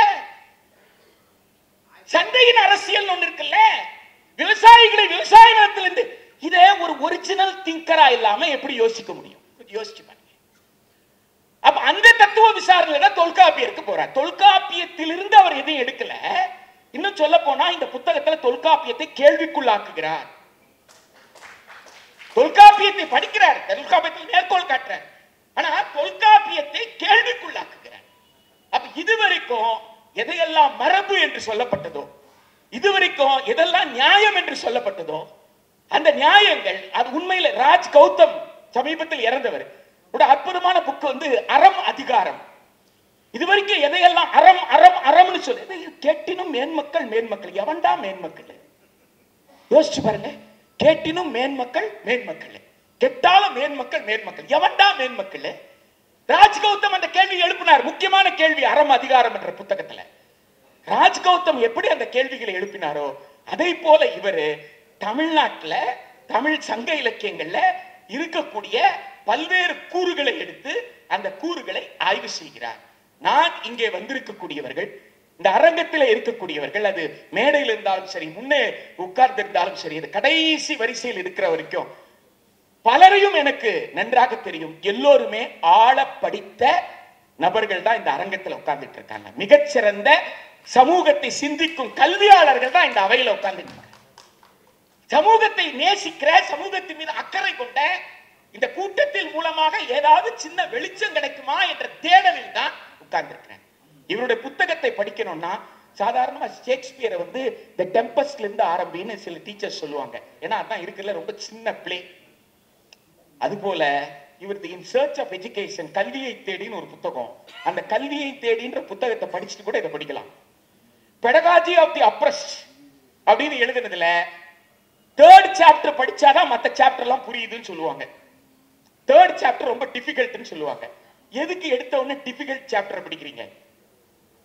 சந்தையின் அரசியல் ஒன்று இருக்குல்ல, விவசாயிகளை விவசாய நிலத்திலிருந்து இதை ஒரு ஒரிஜினல் திங்கரா இல்லாம எப்படி யோசிக்க முடியும்? யோசிச்சு பாருங்க. அப்ப அந்த தத்துவ விசாரணையில தொல்காப்பியருக்கு போறார். தொல்காப்பியத்திலிருந்து அவர் எதையும் எடுக்கல. இன்னும் சொல்ல போனா இந்த புத்தகத்துல தொல்காப்பியத்தை கேள்விக்குள்ளாக்குகிறார். தொல்காப்பியத்தை படிக்கிறார், தொல்காப்பியத்தில் மேற்கோள் காட்டுறார். ஆனா தொல்காப்பியத்தை கேள்விக்குள்ளாக்குகிறார். அப்ப இதுவரைக்கும் எதையெல்லாம் மரபு என்று சொல்லப்பட்டதோ, இதுவரைக்கும் எதெல்லாம் நியாயம் என்று சொல்லப்பட்டதோ, அந்த நியாயங்கள் அது உண்மையில ராஜ் கௌதம் சமீபத்தில் இறந்தவர் அற்புதமான புக் வந்து அறம் அதிகாரம். இதுவரைக்கும் எதையெல்லாம் அறம் அறம் அறம்னு சொல்லி கேட்டினும் மேன்மக்கள் மேன்மக்கள். எவன்டா மேன்மக்கள்? யோசிச்சு பாருங்க. கேட்டினும் மேன்மக்கள் மேன்மக்கள், கெட்டாலும் மேன்மக்கள் மேன்மக்கள். எவன்டா மேன்மக்கள்? ராஜ் கௌதம் அந்த கேள்வி எழுப்பினார். முக்கியமான கேள்வி அறம் அதிகாரம் என்ற புத்தகத்துல. ராஜ் கௌதம் எப்படி அந்த கேள்விகளை எழுப்பினாரோ அதை போல இவரு தமிழ்நாட்டில் தமிழ் சங்க இலக்கியங்கள்ல இருக்கக்கூடிய பல்வேறு கூறுகளை எடுத்து அந்த கூறுகளை ஆய்வு செய்கிறார். நான் இங்கே வந்திருக்கக்கூடியவர்கள், இந்த அரங்கத்தில் இருக்கக்கூடியவர்கள், அது மேடையில் இருந்தாலும் சரி, முன்னே உட்கார்ந்து இருந்தாலும் சரி, அது கடைசி வரிசையில் இருக்கிற வரைக்கும் பலரையும் எனக்கு நன்றாக தெரியும். எல்லோருமே ஆழ படித்த நபர்கள் தான் இந்த அரங்கத்தில் உட்கார்ந்துட்டு இருக்காங்க. மிகச்சிறந்த சமூகத்தை சிந்திக்கும் கல்வியாளர்கள் தான் இந்த அவையில் உட்கார்ந்துட்டு இருக்காங்க. சமூகத்தை நேசிக்கிற, சமூகத்தின் மீது அக்கறை கொண்ட, இந்த கூட்டத்தில் மூலமாக ஏதாவது சின்ன வெளிச்சம் கிடைக்குமா என்ற தேடலில் தான் உட்கார்ந்திருக்கிறேன். இவருடைய புத்தகத்தை படிக்கணும்னா சாதாரணமா ஷேக்ஸ்பியரை வந்து தி டெம்பஸ்ட்ல இருந்து ஆரம்பின்னு சில டீச்சர்ஸ் சொல்லுவாங்க. ஏன்னா அதான் இருக்குல்ல ரொம்ப சின்ன பிளே. அதுபோல இவரது இன் சர்ச் ஆஃப் எஜுகேஷன், கல்வியை தேடின்னு ஒரு புத்தகம். அந்த கல்வியை தேடின்ற புத்தகத்தை படிச்சுட்டு கூட இதை படிக்கலாம். பெடகாஜி ஆஃப் தி அப்ரஸ்ட் அப்படின்னு எழுதுனதுல 3rd சாப்டர் படிச்சாதான் மற்ற சாப்டர் எல்லாம் புரியுதுன்னு சொல்லுவாங்க. 3rd சாப்டர் ரொம்ப டிஃபிகல்ட்னு சொல்லுவாங்க. எதுக்கு எடுத்த உடனே டிஃபிகல்ட் சாப்டர் படிக்கிறீங்க?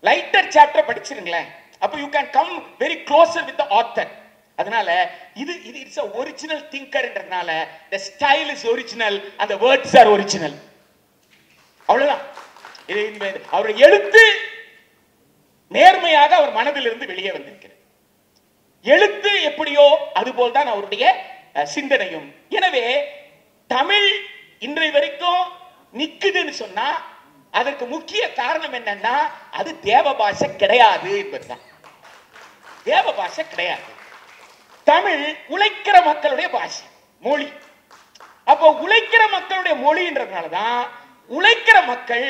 லைட்டர் சாப்டர் படிச்சிருங்களேன். அப்ப you can come very closer with the author. அதனால இது இட்ஸ் a ஒரிஜினல் திங்கர்ன்றதுனால the style is original and the words are original. அவ்வளவுதான். அவருடைய எழுத்து நேர்மையாக அவர் மனதிலிருந்து வெளியே வந்திருக்கிறது. எழுத்து எப்படியோ அதுபோல் தான் அவருடைய சிந்தனையும். எனவே தமிழ் இன்றைய வரைக்கும் நிக்குதுன்னு சொன்னா அதற்கு முக்கிய காரணம் என்னன்னா அது தேவ பாஷை கிடையாது என்பதுதான். தேவ பாஷை கிடையாது. தமிழ் உழைக்கிற மக்களுடைய பாஷை, மொழி. அப்போ உழைக்கிற மக்களுடைய மொழின்றதுனாலதான் உழைக்கிற மக்கள்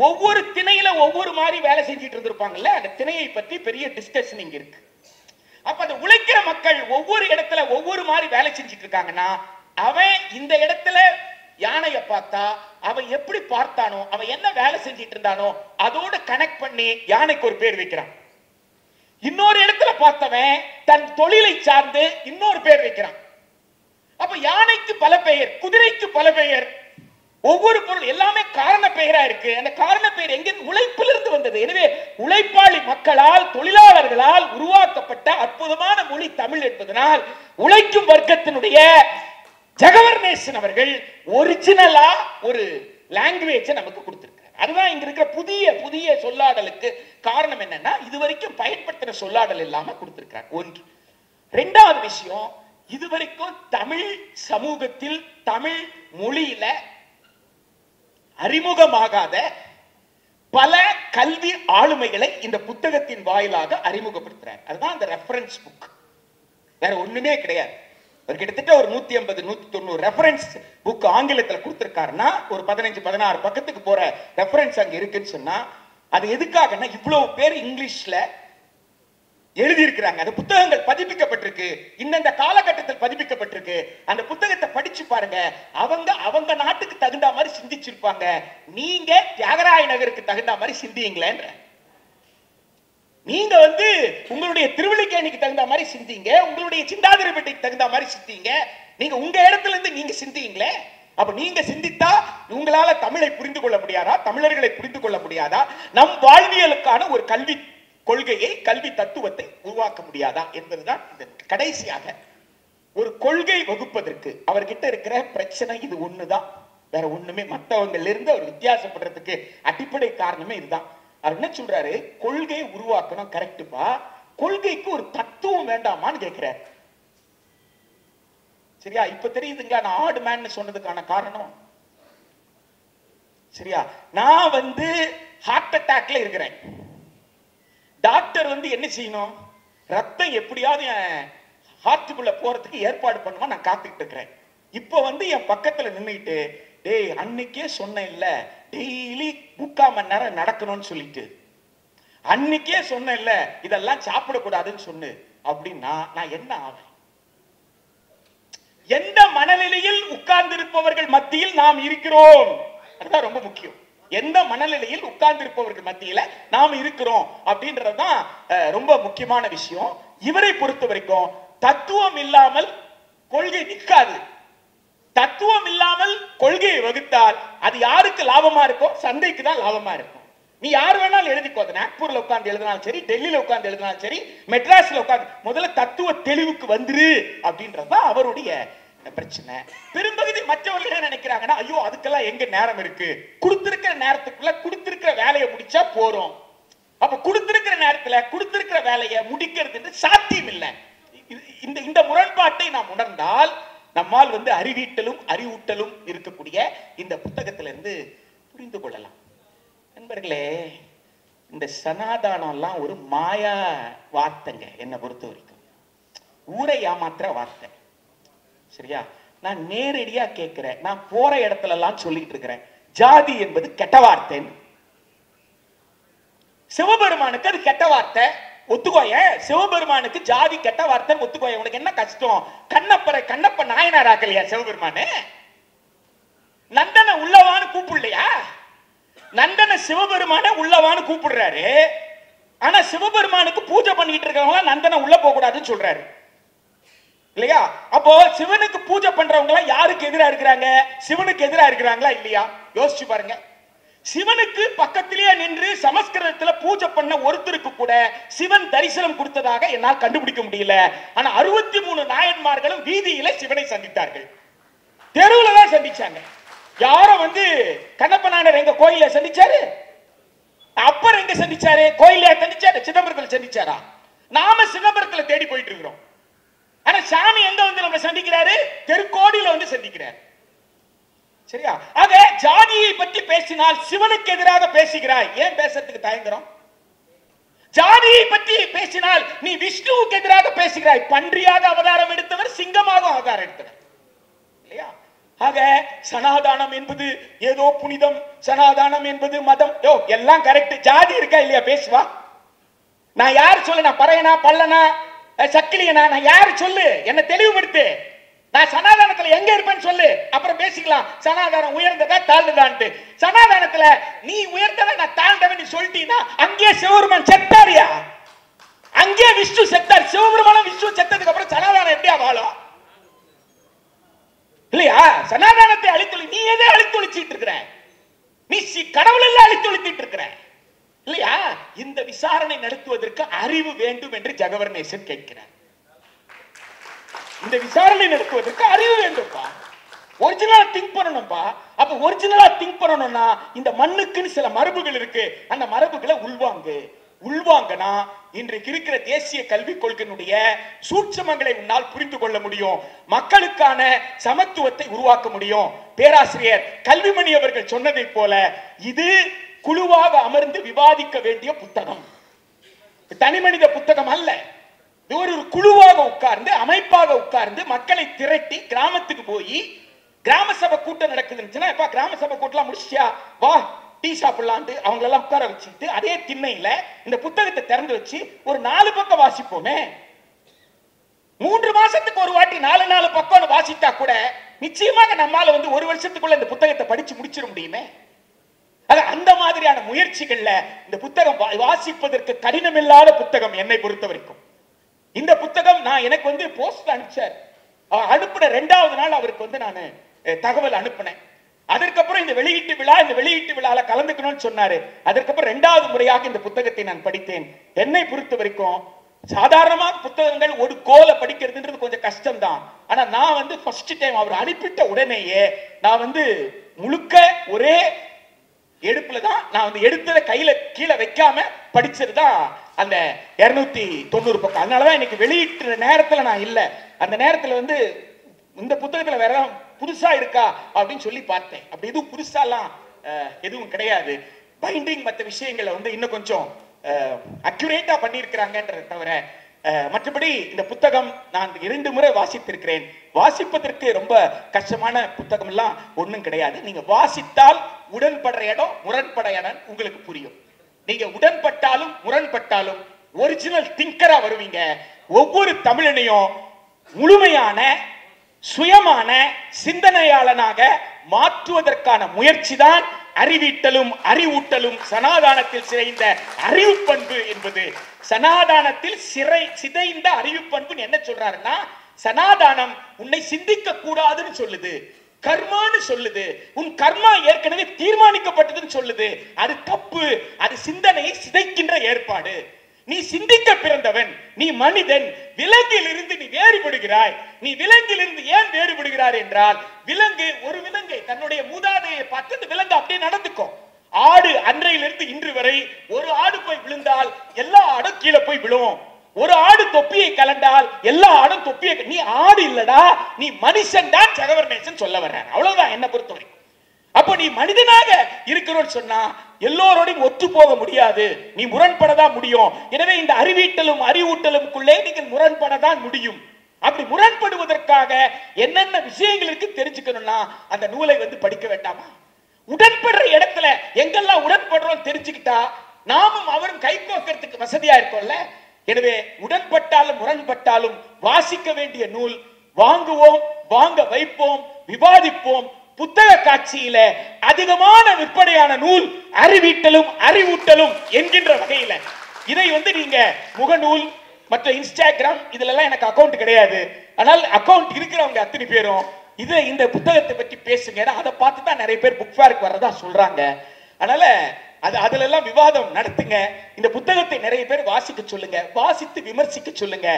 ஒவ்வொரு திணையில ஒவ்வொரு மாதிரி வேலை செஞ்சுட்டு இருந்திருப்பாங்கல்ல, அந்த திணையை பற்றி பெரிய டிஸ்கஷன் இங்க இருக்கு. அப்ப அந்த உழைக்கிற மக்கள் ஒவ்வொரு இடத்துல ஒவ்வொரு மாதிரி வேலை செஞ்சுட்டு இருக்காங்கன்னா அவன் இந்த இடத்துல யானையை பார்த்தா அவன் எப்படி பார்த்தானோ, அவன் என்ன வேலை செஞ்சிட்டு இருந்தானோ அதோட கனெக்ட் பண்ணி யானைக்கு ஒரு பேர் வைக்கிறான். இன்னொரு இடத்துல பார்த்தவன் தன் தொழிலை சார்ந்து இன்னொரு பேர் வைக்கிறான். அப்ப யானைக்கு பல பெயர், குதிரைக்கு பல பெயர், ஒவ்வொரு பொருள் எல்லாமே காரண பெயரா இருக்கு. அந்த காரண பெயர் எங்க? உழைப்பிலிருந்து வந்தது. எனவே உழைப்பாளி மக்களால், தொழிலாளர்களால் உருவாக்கப்பட்ட அற்புதமான மொழி தமிழ் என்பதனால் உழைக்கும் வர்க்கத்தினுடைய ஜெகவர்நேசன் அவர்கள் ஒரிஜினலா ஒரு லாங்குவேஜை நமக்கு கொடுத்திருக்கிறார். அதுதான் இங்க இருக்கிற புதிய புதிய சொல்லாடலுக்கு காரணம். என்னன்னா இதுவரைக்கும் பயன்படுத்தின சொல்லாடல் இல்லாம கொடுத்திருக்கிறார். ஒன்று. இரண்டாவது விஷயம், இதுவரைக்கும் தமிழ் சமூகத்தில் தமிழ் மொழியில அறிமுகமாகாத பல கல்வி ஆளுமைகளை இந்த புத்தகத்தின் வாயிலாக அறிமுகப்படுத்துறார். அதுதான் அந்த ரெஃபரன்ஸ் புக். வேற ஒண்ணுமே கிடையாது. ஒரு கிட்டத்தட்ட ஒரு 150 190 ரெஃபரன்ஸ் புக் ஆங்கிலத்தில் கொடுத்திருக்காருன்னா ஒரு 15-16 பக்கத்துக்கு போற ரெஃபரன்ஸ் அங்க இருக்குன்னு சொன்னா அது எதுக்காகன்னா இவ்வளவு பேர் இங்கிலீஷ்ல எழுதி இருக்கிறாங்க. அந்த புத்தகங்கள் பதிப்பிக்கப்பட்டிருக்கு, இந்த காலகட்டத்தில் பதிப்பிக்கப்பட்டிருக்கு. அந்த புத்தகத்தை படிச்சு பாருங்க. அவங்க நாட்டுக்கு தகுந்த மாதிரி சிந்திச்சிருப்பாங்க. நீங்க தியாகராய நகருக்கு தகுந்த மாதிரி சிந்திங்களேன்ற. நீங்க உங்களுடைய திருவள்ளிக்கேணிக்கு தகுந்த மாதிரி சிந்திங்க, உங்களுடைய சிந்தாதிரிப்பேட்டைக்கு தகுந்த மாதிரி சிந்திங்க. நீங்க உங்க இடத்துல இருந்து நீங்க சிந்திங்களே. அப்ப நீங்க சிந்தித்தா உங்களால தமிழை புரிந்து கொள்ள முடியாதா? தமிழர்களை புரிந்து கொள்ள முடியாதா? நம் வாழ்வியலுக்கான ஒரு கல்வி கொள்கையை, கல்வி தத்துவத்தை உருவாக்க முடியாதா என்பதுதான் இந்த கடைசியாக ஒரு கொள்கை வகுப்பதற்கு அவர்கிட்ட இருக்கிற பிரச்சனை இது ஒண்ணுதான். வேற ஒண்ணுமே மற்றவங்க இருந்து அவர் வித்தியாசப்படுறதுக்கு அடிப்படை காரணமே இதுதான். அவர் என்ன சொல்றாரு? கொள்கையை உருவாக்கணும், கரெக்டுப்பா. கொள்கைக்கு ஒரு தத்துவம் வேண்டாமான்னு கேட்கிறார். சரியா? இப்ப தெரியுதுங்களா நான் ஆடு மேன் சொன்னதுக்கான காரணம்? சரியா? நான் ஹார்ட் அட்டாக்ல இருக்கிறேன். டாக்டர் என்ன செய்யணும்? ரத்தம் எப்படியாவது ஹார்ட்டுக்குள்ள போறதுக்கு ஏற்பாடு பண்ணுமா, நான் காத்துக்கிட்டு இருக்கிறேன். இப்ப என் பக்கத்துல நின்றுட்டு, டேய் அன்னைக்கே சொன்னேன் இல்ல டெய்லி 3/4 மணி நேரம் நடக்கணும்னு சொல்லிட்டு, அன்னைக்கே சொன்னேன் இல்ல இதெல்லாம் சாப்பிடக்கூடாதுன்னு சொன்னு அப்படின்னா நான் என்ன ஆவேன்? எந்த மனநிலையில் உட்கார்ந்து இருப்பவர்கள் மத்தியில் நாம் இருக்கிறோம், அதுதான் ரொம்ப முக்கியம். எந்த மனநிலையில் உட்கார்ந்து இருப்பவர்கள் மத்தியில நாம் இருக்கிறோம் அப்படின்றதுதான் ரொம்ப முக்கியமான விஷயம். இவரை பொறுத்த வரைக்கும் தத்துவம் இல்லாமல் கொள்கை நிற்காது. தத்துவம் இல்லாமல் கொள்கையை வகுத்தால் அது யாருக்கு லாபமா இருக்கும்? சந்தைக்கு தான் லாபமா இருக்கும். நீ யார் வேணாலும் எழுதிக்கோ. நாக்பூர்ல உட்கார்ந்து எழுதினாலும் சரி, டெல்லியில உட்கார்ந்து எழுதினாலும் சரி, மெட்ராஸ்ல உட்கார்ந்து, முதல்ல தத்துவ தெளிவுக்கு வந்துரு அப்படின்றதுதான் அவருடைய பிரச்சனை. பெரும்பகுதி மற்றவர்கள் என்ன நினைக்கிறாங்கன்னா, ஐயோ அதுக்கெல்லாம் எங்க நேரம் இருக்கு, கொடுத்திருக்கிற நேரத்துக்குள்ள கொடுத்திருக்கிற வேலையை முடிச்சா போறோம். அப்ப கொடுத்திருக்கிற நேரத்துல கொடுத்திருக்கிற வேலையை முடிக்கிறது சாத்தியம் இல்லை. இந்த முரண்பாட்டை நாம் உணர்ந்தால் நம்மால் அறிவீட்டலும் அறிவூட்டலும் இருக்கக்கூடிய இந்த புத்தகத்திலிருந்து புரிந்து கொள்ளலாம். நண்பர்களே, இந்த சனாதானம் எல்லாம் ஒரு மாயா வார்த்தைங்க. என்னை பொறுத்த வரைக்கும் ஊரை ஏமாத்துற வார்த்தை. சரியா? நான் நேரடியா கேட்கிறேன். நான் போற இடத்துல எல்லாம் சொல்லிட்டு இருக்கிறேன், ஜாதி என்பது கெட்ட வார்த்தைன்னு. சிவபெருமானுக்கு அது கெட்ட வார்த்தை, ஒத்துக்கோய. சிவபெருமானுக்கு ஜாதி கெட்ட வார்த்தை ஒத்துக்கோய. உனக்கு என்ன கஷ்டம்? கண்ணப்ப நாயனார் ஆக்கலையா சிவபெருமானு? நந்தன உள்ளவான்னு கூப்பிடலையா? நந்தன சிவபெருமான உள்ளவான்னு கூப்பிடுறாரு. ஆனா சிவபெருமானுக்கு பூஜை பண்ணிட்டு இருக்கிறவங்க நந்தன உள்ள போக கூடாதுன்னு சொல்றாரு இல்லையா? அப்போ சிவனுக்கு பூஜை பண்றவங்க எல்லாம் யாருக்கு எதிராக இருக்கிறாங்க? சிவனுக்கு எதிராக இருக்கிறாங்களா இல்லையா? யோசிச்சு பாருங்க. சிவனுக்கு பக்கத்திலேயே நின்று சமஸ்கிருதத்துல பூஜை பண்ண ஒருத்தருக்கு கூட சிவன் தரிசனம் கொடுத்ததாக என்னால் கண்டுபிடிக்க முடியல. ஆனா 63 நாயன்மார்களும் வீதியில சிவனை சந்தித்தார்கள். தெருவுல தான் சந்திச்சாங்க. யாரும் கண்ணப்ப நாயனர் எங்க கோயில சந்திச்சாரு? அப்பர் எங்க சந்திச்சாரு? கோயில சந்திச்சாரு? சிதம்பரத்தில் சந்திச்சாரா? நாம சிதம்பரத்துல தேடி போயிட்டு இருக்கிறோம். ஆனா சாமி எங்க நம்ம சந்திக்கிறாரு? தெருக்கோடியில சந்திக்கிறார். சரியா? ஆக ஜாதியை பற்றி பேசினால் சிவனுக்கு எதிராக பேசுகிறாய். ஏன் பேசுறதுக்கு தயங்குறோம்? ஜாதியை பற்றி பேசினால் நீ விஷ்ணுவுக்கு எதிராக பேசுகிறாய். பன்றியாக அவதாரம் எடுத்தவர் சிங்கமாக அவதாரம் எடுத்தவர் இல்லையா? ஆக சனாதானம் என்பது ஏதோ புனிதம், சனாதானம் என்பது மதம். எல்லாம் கரெக்ட். ஜாதி இருக்கா இல்லையா? பேசுவா. நான் யார் சொல்லு? நான் பறையனா, பல்லனா, சக்கிலியனா? நான் யாரு சொல்லு? என்ன தெளிவுபடுத்து. நான் சனாதானத்துல எங்க இருப்பேன்னு சொல்லு, அப்புறம் பேசிக்கலாம். சனாதானம் உயர்ந்ததா தாழ்ந்ததான்ட்டு. சனாதானத்துல நீ உயர்ந்தவன் நான் தாழ்ந்தவன் நீ சொல்லிட்டீங்கன்னா அங்கேயே சிவபெருமான் செத்தாரியா? அங்கே விஷ்ணு செத்தார். சிவபெருமானும் விஷ்ணு செத்ததுக்கு அப்புறம் சனாதானம் எப்படியா வாழும்? இல்லையா? சனாதானத்தை அழித்தொழி. நீ எதை அழித்தொழிச்சிட்டு இருக்கிற? நீ கடவுள் எல்லாம் அழித்தொழித்திட்டு இருக்கிற இல்லையா? இந்த விசாரணை நடத்துவதற்கு அறிவு வேண்டும் என்று ஜெகவர்நேசன் கேட்கிறார். இந்த விசாரணை நடத்துவதற்கு அறிவு வேண்டும்பா. ஒரிஜினலா திங்க் பண்ணணும்பா. அப்ப ஒரிஜினலா திங்க் பண்ணணும்னா இந்த மண்ணுக்குன்னு சில மரபுகள் இருக்கு. அந்த மரபுகளை உள்வாங்கனா இன்றைக்கு இருக்கிற தேசிய கல்விக் கொள்கையினுடைய சூட்சமங்களை உன்னால் புரிந்து கொள்ள முடியும். மக்களுக்கான சமத்துவத்தை உருவாக்க முடியும். பேராசிரியர் கல்விமணி அவர்கள் சொன்னதை போல இது குழுவாக அமர்ந்து விவாதிக்க வேண்டிய புத்தகம், தனி மனித புத்தகம் அல்ல. இது ஒரு குழுவாக உட்கார்ந்து, அமைப்பாக உட்கார்ந்து, மக்களை திரட்டி கிராமத்துக்கு போய், கிராம சபை கூட்டம் நடக்குதுன்னு கிராம சபை கூட்டம் முடிச்சியா வா டீ சாப்பிடலான்ட்டு அவங்களெல்லாம் உட்கார வச்சுட்டு அதே திண்ணையில இந்த புத்தகத்தை திறந்து வச்சு ஒரு 4 பக்கம் வாசிப்போமே. 3 மாசத்துக்கு ஒரு வாட்டி 4 பக்கம் வாசித்தா கூட நிச்சயமாக நம்மால ஒரு வருஷத்துக்குள்ள இந்த புத்தகத்தை படிச்சு முடிச்சிட முடியுமே. அந்த மாதிரியான முயற்சிகள்ல இந்த புத்தகம் வாசிப்பதற்கு கடினமில்லாத புத்தகம் என்னை பொறுத்த வரைக்கும். இந்த புத்தகம் நான் எனக்கு போஸ்ட் அனுப்பிச்சார். அனுப்பின 2வது நாள் அவருக்கு நான் தகவல் அனுப்பினேன். அதற்கப்புறம் இந்த வெளியீட்டு விழால கலந்துக்கணும்னு சொன்னாரு. அதற்கப்புறம் 2வது முறையாக இந்த புத்தகத்தை நான் படித்தேன். என்னை பொறுத்த வரைக்கும் சாதாரணமாக புத்தகங்கள் ஒரு கோலை படிக்கிறதுன்றது கொஞ்சம் கஷ்டம் தான். ஆனா நான் ஃபர்ஸ்ட் டைம் அவர் அனுப்பிட்ட உடனேயே நான் முழுக்க ஒரே எடுப்புல தான் நான் எடுத்ததை கையில கீழே வைக்காம படிச்சதுதான் அந்த 290 பக்கம். அதனாலதான் இன்னைக்கு வெளியிட்ட நேரத்துல நான் இல்ல. அந்த நேரத்துல இந்த புத்தகத்துல வேற புதுசா இருக்கா அப்படின்னு சொல்லி பார்த்தேன். அப்படி எதுவும் புதுசாலாம் எதுவும் கிடையாது. பைண்டிங் மற்ற விஷயங்களை இன்னும் கொஞ்சம் அக்யூரேட்டா பண்ணியிருக்கிறாங்கன்றத தவிர மற்றபடி இந்த புத்தகம் நான் 2 முறை வாசித்திருக்கிறேன். வாசிப்பதற்கு ரொம்ப கஷ்டமான புத்தகம் எல்லாம் ஒண்ணும் கிடையாது. நீங்க வாசித்தால் உடன்படுற இடம் முரண்பட இடம் உங்களுக்கு புரியும். நீங்க உடன்பட்டாலும் முரண்பட்டாலும் ஒரிஜினல் திங்கரா வருவீங்க. ஒவ்வொரு தமிழனையும் முழுமையான சுயமான சிந்தனையாளனாக மாற்றுவதற்கான முயற்சி தான் அறிவீட்டலும் அறிவூட்டலும். சனாதானத்தில் சிதைந்த அறிவு பண்பு என்பது சனாதானத்தில் சிதைந்த அறிவு பண்பு என்ன சொல்றாருன்னா, சனாதானம் உன்னை சிந்திக்க கூடாதுன்னு சொல்லுது, கர்மான்னு சொல்லுது, உன் கர்மா ஏற்கனவே தீர்மானிக்கப்பட்டதுன்னு சொல்லுது. அது தப்பு. அது சிந்தனையை சிதைக்கின்ற ஏற்பாடு. நீ சிந்திக்க பிறந்தவன், நீ மனிதன். விலங்கில் இருந்து நீ வேறுபடுகிறாய். நீ விலங்கில் இருந்து ஏன் வேறுபடுகிறார் என்றால், ஒரு விலங்கை தன்னுடைய மூதாதையை பார்த்து அந்த விலங்கு அப்படியே நடந்துக்கும். ஆடு அன்றையிலிருந்து இன்று வரை ஒரு ஆடு போய் விழுந்தால் எல்லா ஆடும் கீழே போய் விழும். ஒரு ஆடு தொப்பியை கலண்டால் எல்லா ஆடும் தொப்பியை. நீ ஆடு இல்லடா, நீ மனுஷன் தான் ஜெகவர்நேசன் சொல்ல வர்றார். அவ்வளவுதான் என்ன பொறுத்த வரைக்கும். அப்போ நீ மனிதனாக இருக்கிறோன்னு சொன்னா எல்லோரோடையும் ஒத்து போக முடியாது. நீ முரண்படதான் முடியும். எனவே இந்த அறிவீட்டலும் அறிவூட்டலுக்குள்ளே நீங்கள் முரண்படதான் முடியும். அப்படி முரண்படுவதற்காக என்னென்ன விஷயங்கள் இருக்கு தெரிஞ்சுக்கணும்னா அந்த நூலை படிக்க வேண்டாமா? உடன்படுற இடத்துல எங்கெல்லாம் உடன்படுறோம் தெரிஞ்சுக்கிட்டா நாமும் அவரும் கை கோக்கிறதுக்கு வசதியா இருக்கும்ல. எனவே உடன்பட்டாலும் முரண்பட்டாலும் வாசிக்க வேண்டிய நூல். வாங்குவோம், வாங்க வைப்போம், விவாதிப்போம். புத்தக காட்சியில அதிகமான விற்பனையான நூல் அறிவீட்டலும் அறிவூட்டலும் என்கின்ற வகையில இதை நீங்க முகநூல் மற்ற இன்ஸ்டாகிராம் இதுல எல்லாம் எனக்கு அக்கவுண்ட் கிடையாது. ஆனால் அக்கவுண்ட் இருக்கிறவங்க அத்தனை பேரும் இந்த புத்தகத்தை பற்றி பேசுங்க. அதை பார்த்து தான் நிறைய பேர் புக் ஃபேருக்கு வர்றதா சொல்றாங்க. அதனால அதுல எல்லாம் விவாதம் நடத்துங்க. இந்த புத்தகத்தை நிறைய பேர் வாசிக்க சொல்லுங்க, வாசித்து விமர்சிக்க சொல்லுங்க.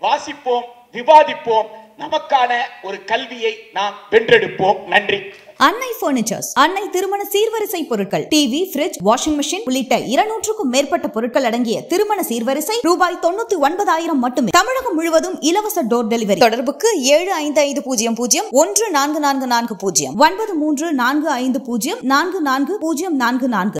வாசிப்போம், விவாதிப்போம். நமக்கான ஒரு கல்வியை நாம் வென்றெடுப்போம். நன்றி. அன்னை பர்னிச்சர்ஸ், அன்னை திருமண சீர்வரிசை பொருட்கள், டிவி, ஃபிரிட்ஜ், வாஷிங் மெஷின் உள்ளிட்ட 200க்கும் மேற்பட்ட பொருட்கள் அடங்கிய திருமண சீர்வரிசை ரூபாய் 99,000 மட்டுமே. தமிழகம் முழுவதும் இலவச டோர் டெலிவரி. தொடர்புக்கு 7550014440 9345044044.